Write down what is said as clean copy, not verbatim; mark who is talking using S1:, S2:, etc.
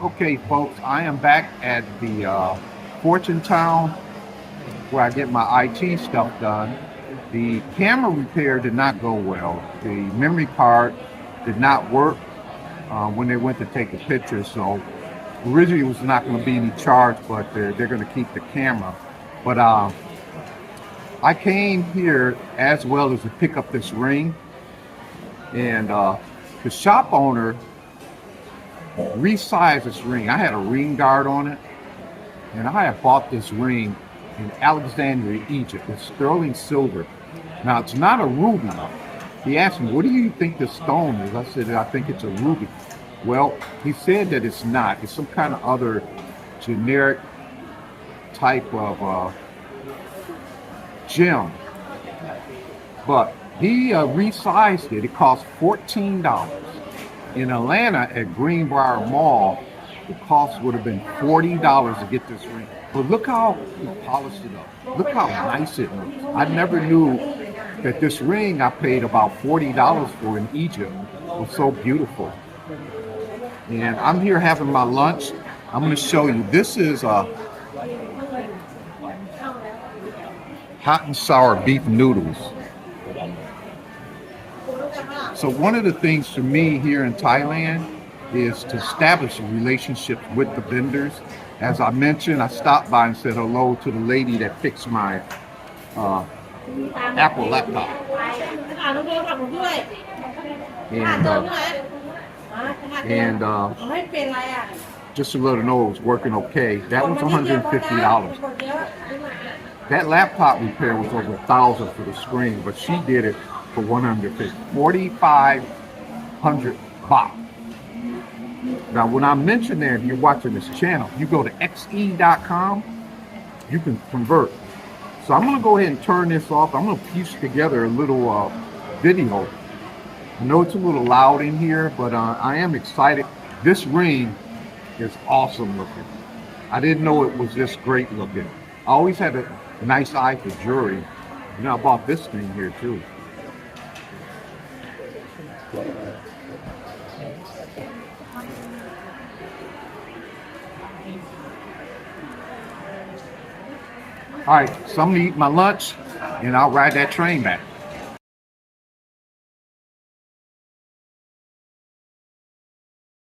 S1: Okay, folks, I am back at the Fortune Town where I get my IT stuff done. The camera repair did not go well. The memory card did not work when they went to take a picture. So originally it was not going to be any charge, but they're going to keep the camera. But I came here as well as to pick up this ring, and the shop owner resized this ring. I had a ring guard on it, and I had bought this ring in Alexandria, Egypt. It's sterling silver. Now, it's not a ruby. He asked me, what do you think this stone is? I said, I think it's a ruby. Well, he said that it's not. It's some kind of other generic type of gem. But he resized it. It cost $14. In Atlanta at Greenbrier Mall, the cost would have been $40 to get this ring. But look how he polished it up. Look how nice it looks. I never knew that this ring I paid about $40 for in Egypt was so beautiful. And I'm here having my lunch. I'm going to show you. This is hot and sour beef noodles. So one of the things for me here in Thailand is to establish a relationship with the vendors. As I mentioned, I stopped by and said hello to the lady that fixed my Apple laptop. And just to let her know it was working okay. That was $150. That laptop repair was over $1,000 for the screen, but she did it for 150, 4,500 baht. Now, when I mention there, if you're watching this channel, you go to xe.com, you can convert. So I'm going to go ahead and turn this off. I'm going to piece together a little video. I know it's a little loud in here, but I am excited. This ring is awesome looking. I didn't know it was this great looking. I always had a nice eye for jewelry. You know, I bought this thing here too. All right, so I'm gonna eat my lunch and I'll ride that train back.